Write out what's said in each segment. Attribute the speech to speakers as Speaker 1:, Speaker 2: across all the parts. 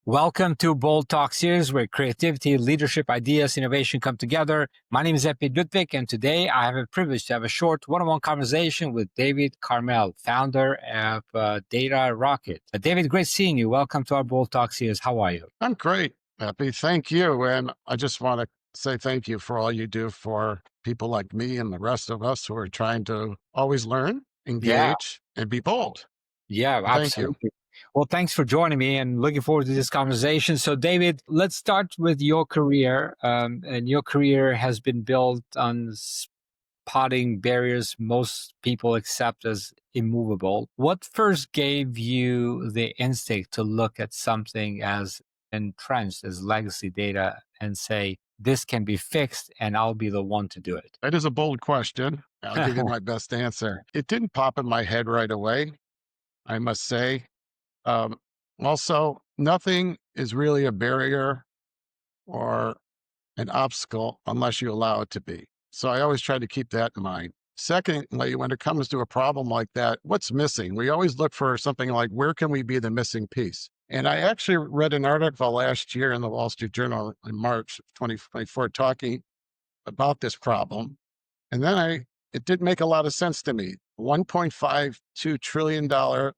Speaker 1: Welcome to Bold Talk series, where creativity, leadership, ideas, innovation come together. My name is Epi Ludvik, and today I have a privilege to have a short one-on-one conversation with David Carmell, founder of DATAROCKiT. David, great seeing you. Welcome to our Bold Talk series. How are you?
Speaker 2: I'm great, Epi. Thank you. And I just want to say thank you for all you do for people like me and the rest of us who are trying to always learn, engage, and be bold.
Speaker 1: Yeah,
Speaker 2: Thank you.
Speaker 1: absolutely. Well, thanks for joining me and looking forward to this conversation. So, David, let's start with your career. And your career has been built on spotting barriers most people accept as immovable. What first gave you the instinct to look at something as entrenched as legacy data and say, this can be fixed and I'll be the one to do it?
Speaker 2: That is a bold question. I'll give you my best answer. It didn't pop in my head right away, I must say. Also, nothing is really a barrier or an obstacle unless you allow it to be. So I always try to keep that in mind. Secondly, when it comes to a problem like that, what's missing? We always look for something like, where can we be the missing piece? And I actually read an article last year in the Wall Street Journal in March of 2024 talking about this problem. And then it didn't make a lot of sense to me. $1.52 trillion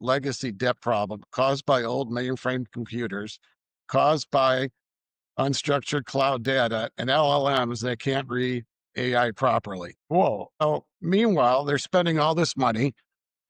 Speaker 2: legacy debt problem caused by old mainframe computers, caused by unstructured cloud data and LLMs that can't read AI properly. Whoa. Oh, meanwhile, they're spending all this money.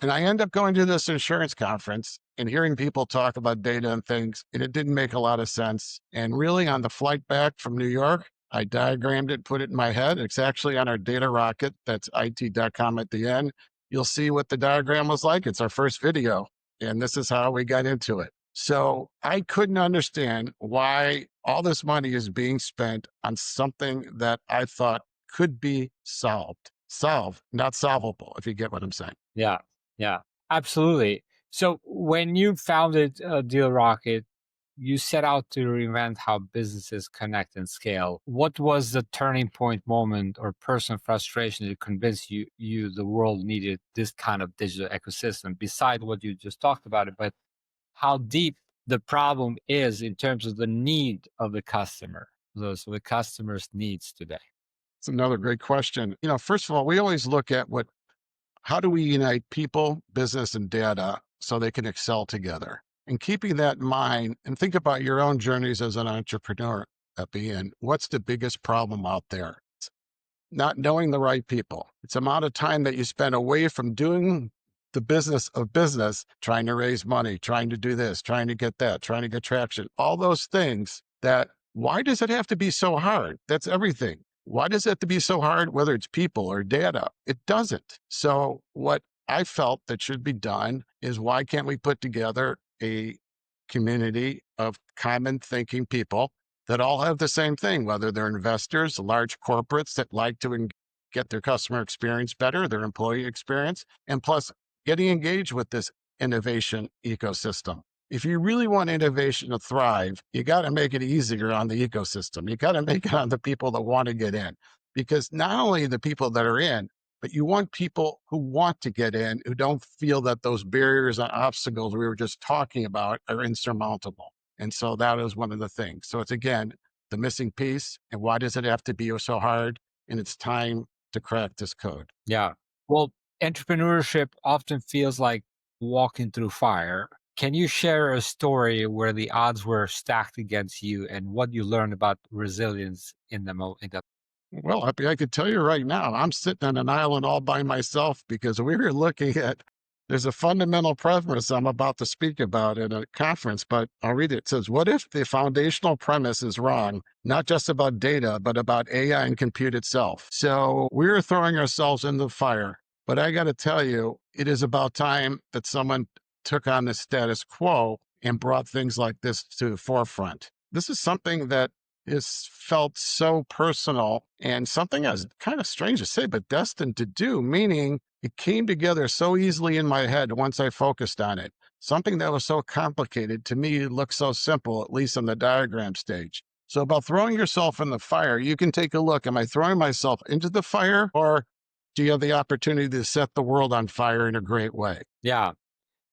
Speaker 2: And I end up going to this insurance conference and hearing people talk about data and things, and it didn't make a lot of sense. And really, on the flight back from New York, I diagrammed it, put it in my head. It's actually on our DATAROCKiT. That's it.com at the end. You'll see what the diagram was like. It's our first video, and this is how we got into it. So I couldn't understand why all this money is being spent on something that I thought could be solved, not solvable, if you get what I'm saying.
Speaker 1: Yeah, absolutely. So when you founded DEALROCKiT, you set out to reinvent how businesses connect and scale. What was the turning point moment or personal frustration that convinced you the world needed this kind of digital ecosystem, beside what you just talked about it, but how deep the problem is in terms of the need of the customer, so the customer's needs today?
Speaker 2: It's another great question. First of all, we always look at how do we unite people, business, and data so they can excel together? And keeping that in mind, and think about your own journeys as an entrepreneur, Epi, and what's the biggest problem out there? It's not knowing the right people. It's the amount of time that you spend away from doing the business of business, trying to raise money, trying to do this, trying to get that, trying to get traction, all those things why does it have to be so hard? That's everything. Why does it have to be so hard, whether it's people or data? It doesn't. So what I felt that should be done is, why can't we put together a community of common thinking people that all have the same thing, whether they're investors, large corporates that like to get their customer experience better, their employee experience, and plus getting engaged with this innovation ecosystem. If you really want innovation to thrive, you got to make it easier on the ecosystem. You got to make it on the people that want to get in, because not only the people that are in, but you want people who want to get in, who don't feel that those barriers and obstacles we were just talking about are insurmountable. And so that is one of the things. So it's, again, the missing piece. And why does it have to be so hard? And it's time to crack this code.
Speaker 1: Yeah. Well, entrepreneurship often feels like walking through fire. Can you share a story where the odds were stacked against you and what you learned about resilience in the moment?
Speaker 2: Well, I could tell you right now, I'm sitting on an island all by myself, because we were looking at, there's a fundamental premise I'm about to speak about at a conference, but I'll read it. It says, what if the foundational premise is wrong, not just about data, but about AI and compute itself? So we were throwing ourselves in the fire, but I got to tell you, it is about time that someone took on the status quo and brought things like this to the forefront. This is something that is felt so personal, and something that's kind of strange to say, but destined to do, meaning it came together so easily in my head once I focused on it. Something that was so complicated, to me, it looked so simple, at least on the diagram stage. So about throwing yourself in the fire, you can take a look. Am I throwing myself into the fire, or do you have the opportunity to set the world on fire in a great way?
Speaker 1: Yeah,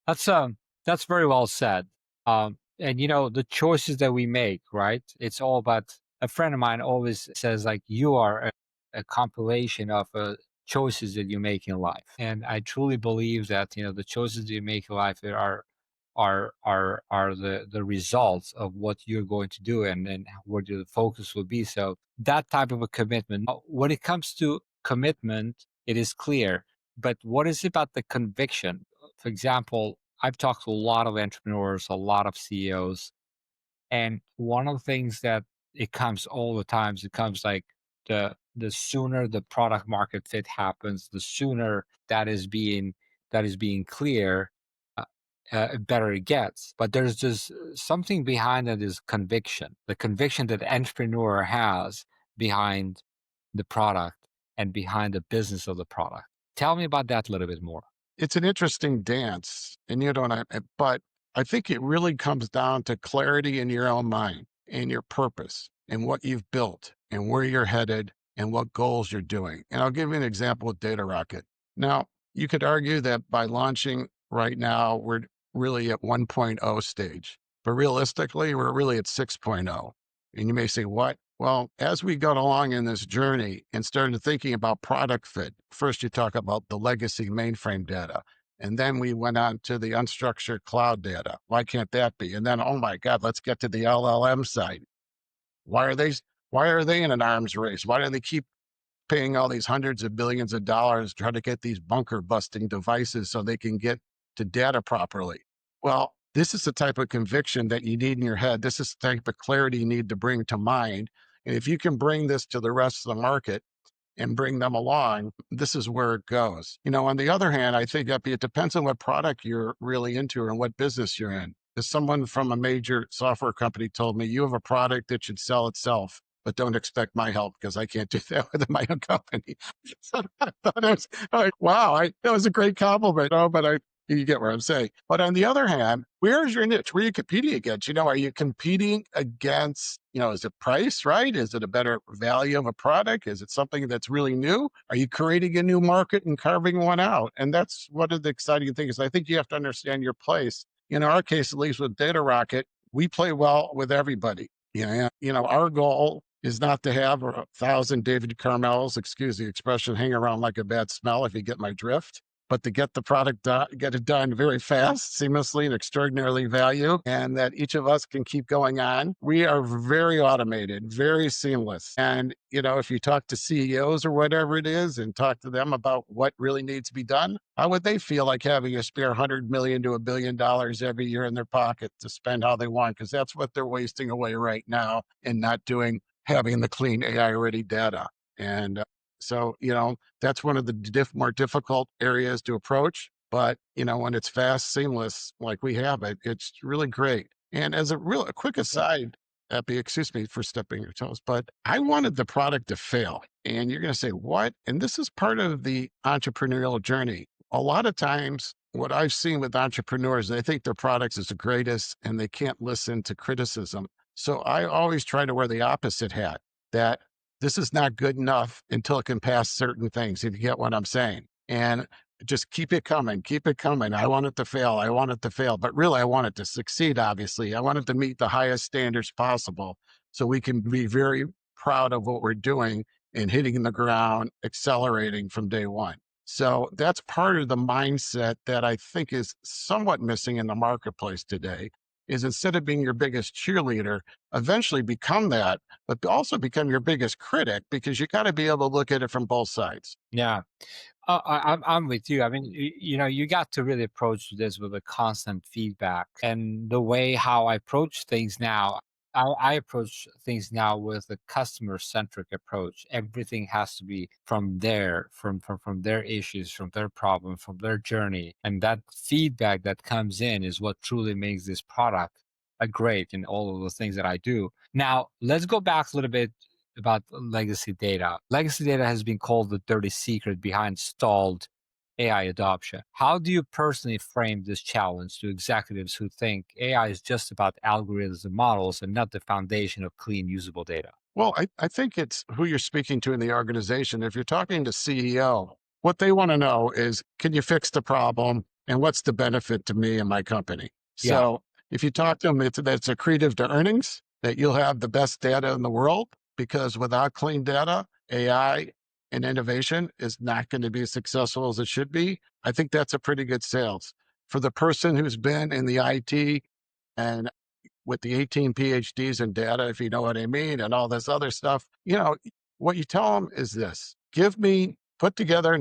Speaker 1: that's very well said. And the choices that we make, right? It's all about. A friend of mine always says like you are a compilation of choices that you make in life, and I truly believe that the choices that you make in life are the results of what you're going to do and where the focus will be. So that type of a commitment. When it comes to commitment, it is clear. But what is about the conviction? For example, I've talked to a lot of entrepreneurs, a lot of CEOs, and one of the things that it comes all the times, it comes like the sooner the product market fit happens, the sooner that is being clear, uh, better it gets. But there's just something behind that is conviction, the conviction that the entrepreneur has behind the product and behind the business of the product. Tell me about that a little bit more.
Speaker 2: It's an interesting dance, and but I think it really comes down to clarity in your own mind and your purpose and what you've built and where you're headed and what goals you're doing. And I'll give you an example with DataRockit. Now, you could argue that by launching right now, we're really at 1.0 stage, but realistically, we're really at 6.0. And you may say, what? Well, as we got along in this journey and started thinking about product fit, first you talk about the legacy mainframe data, and then we went on to the unstructured cloud data. Why can't that be? And then, oh my God, let's get to the LLM side. Why are they? Why are they in an arms race? Why do they keep paying all these hundreds of billions of dollars to try to get these bunker busting devices so they can get to data properly? Well, this is the type of conviction that you need in your head. This is the type of clarity you need to bring to mind. And if you can bring this to the rest of the market and bring them along, this is where it goes. On the other hand, I think it depends on what product you're really into and what business you're in. As someone from a major software company told me, you have a product that should sell itself, but don't expect my help because I can't do that within my own company. So I thought it was like, wow, that was a great compliment. Oh, but you get what I'm saying. But on the other hand, where's your niche? Where are you competing against? Are you competing against, is it price, right? Is it a better value of a product? Is it something that's really new? Are you creating a new market and carving one out? And that's one of the exciting things. I think you have to understand your place. In our case, at least with DataRockit, we play well with everybody. Our goal is not to have 1,000 David Carmells, excuse the expression, hang around like a bad smell, if you get my drift, but to get the product done, get it done very fast, seamlessly, and extraordinarily value, and that each of us can keep going on. We are very automated, very seamless. And, if you talk to CEOs or whatever it is and talk to them about what really needs to be done, how would they feel like having a spare 100 million to $1 billion every year in their pocket to spend how they want? Because that's what they're wasting away right now and not doing, having the clean AI ready data. And so, that's one of the more difficult areas to approach. But, when it's fast, seamless, like we have it, it's really great. And as a quick aside, Epi, excuse me for stepping your toes, but I wanted the product to fail. And you're going to say, what? And this is part of the entrepreneurial journey. A lot of times, what I've seen with entrepreneurs, they think their products is the greatest and they can't listen to criticism. So I always try to wear the opposite hat, that this is not good enough until it can pass certain things, if you get what I'm saying. And just keep it coming, keep it coming. I want it to fail. I want it to fail. But really, I want it to succeed, obviously. I want it to meet the highest standards possible so we can be very proud of what we're doing and hitting the ground, accelerating from day one. So that's part of the mindset that I think is somewhat missing in the marketplace today, is instead of being your biggest cheerleader, eventually become that, but also become your biggest critic, because you got to be able to look at it from both sides.
Speaker 1: Yeah. I'm with you. I mean, you got to really approach this with a constant feedback, and the way how I approach things now. I approach things now with a customer centric approach. Everything has to be from from their issues, from their problem, from their journey, and that feedback that comes in is what truly makes this product a great in all of the things that I do. Now, let's go back a little bit about legacy data. Legacy data has been called the dirty secret behind stalled AI adoption. How do you personally frame this challenge to executives who think AI is just about algorithms and models and not the foundation of clean, usable data?
Speaker 2: Well, I think it's who you're speaking to in the organization. If you're talking to CEO, what they want to know is, can you fix the problem? And what's the benefit to me and my company?
Speaker 1: Yeah,
Speaker 2: So if you talk to them, that's accretive to earnings, that you'll have the best data in the world, because without clean data, AI and innovation is not going to be as successful as it should be. I think that's a pretty good sales. For the person who's been in the IT and with the 18 PhDs in data, if you know what I mean, and all this other stuff, what you tell them is this: put together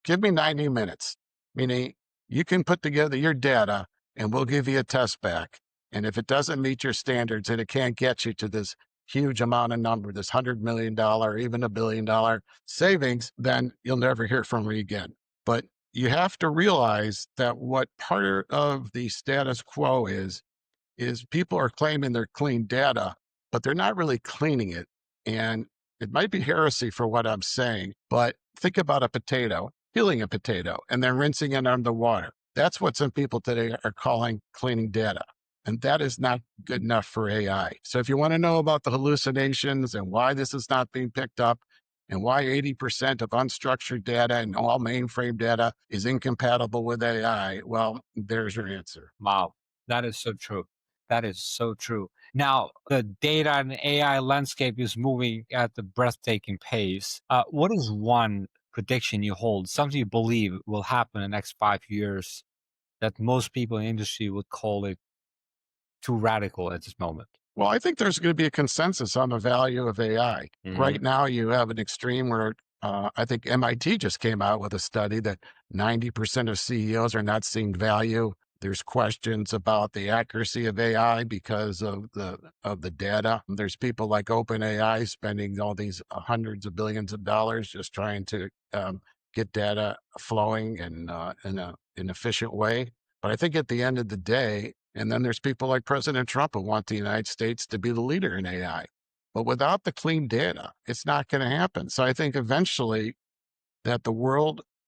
Speaker 2: give me 90 minutes, meaning you can put together your data and we'll give you a test back. And if it doesn't meet your standards and it can't get you to this huge amount of number, this $100 million, even $1 billion savings, then you'll never hear from me again. But you have to realize that what part of the status quo is people are claiming they're clean data, but they're not really cleaning it. And it might be heresy for what I'm saying, but think about a potato, peeling a potato, and then rinsing it under water. That's what some people today are calling cleaning data. And that is not good enough for AI. So if you want to know about the hallucinations and why this is not being picked up, and why 80% of unstructured data and all mainframe data is incompatible with AI, well, there's your answer.
Speaker 1: wow. That is so true. That is so true. Now, the data and AI landscape is moving at a breathtaking pace. What is one prediction you hold, something you believe will happen in the next 5 years that most people in the industry would call it too radical at this moment?
Speaker 2: Well, I think there's going to be a consensus on the value of AI.
Speaker 1: Hmm.
Speaker 2: Right now, you have an extreme where I think MIT just came out with a study that 90% of CEOs are not seeing value. There's questions about the accuracy of AI because of the data. There's people like OpenAI spending all these hundreds of billions of dollars just trying to get data flowing and in an efficient way. But I think at the end of the day, and then there's people like President Trump who want the United States to be the leader in AI. But without the clean data, it's not going to happen. So I think eventually that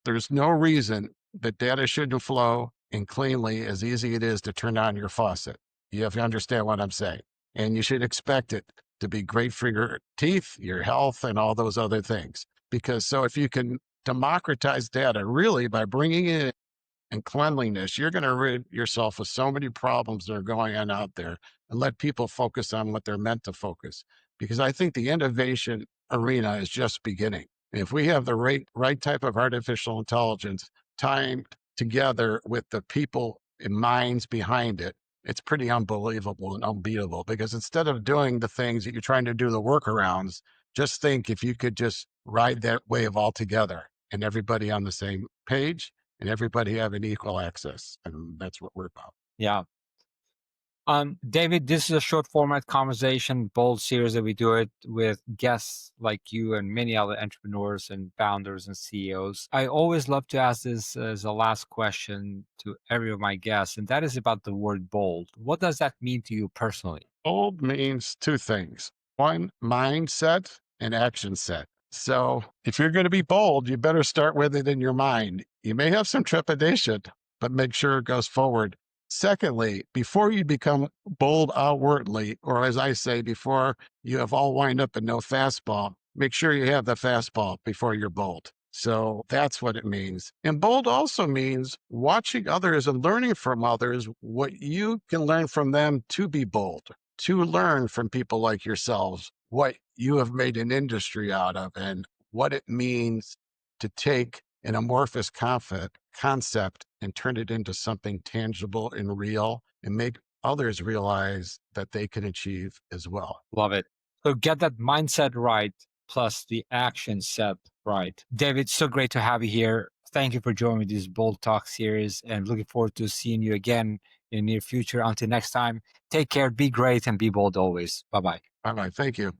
Speaker 2: there's no reason that data shouldn't flow in cleanly as easy it is to turn on your faucet. You have to understand what I'm saying. And you should expect it to be great for your teeth, your health, and all those other things. Because so if you can democratize data really by bringing it and cleanliness, you're going to rid yourself of so many problems that are going on out there and let people focus on what they're meant to focus. Because I think the innovation arena is just beginning. If we have the right type of artificial intelligence tying together with the people and minds behind it, it's pretty unbelievable and unbeatable. Because instead of doing the things that you're trying to do, the workarounds, just think if you could just ride that wave all together and everybody on the same page and everybody having equal access. And that's what we're about.
Speaker 1: Yeah. David, this is a short format conversation, bold series that we do it with guests like you and many other entrepreneurs and founders and CEOs. I always love to ask this as a last question to every of my guests, and that is about the word bold. What does that mean to you personally?
Speaker 2: Bold means two things: one, mindset, and action set. So if you're going to be bold, you better start with it in your mind. You may have some trepidation, but make sure it goes forward. Secondly, before you become bold outwardly, or as I say, before you have all wind up and no fastball, make sure you have the fastball before you're bold. So that's what it means. And bold also means watching others and learning from others what you can learn from them to be bold, to learn from people like yourselves what you have made an industry out of and what it means to take an amorphous concept and turn it into something tangible and real and make others realize that they can achieve as well.
Speaker 1: Love it. So get that mindset right, plus the action set right. David, so great to have you here. Thank you for joining this Bold Talk series and looking forward to seeing you again in the near future. Until next time, take care, be great, and be bold always. Bye bye.
Speaker 2: All right. Thank you.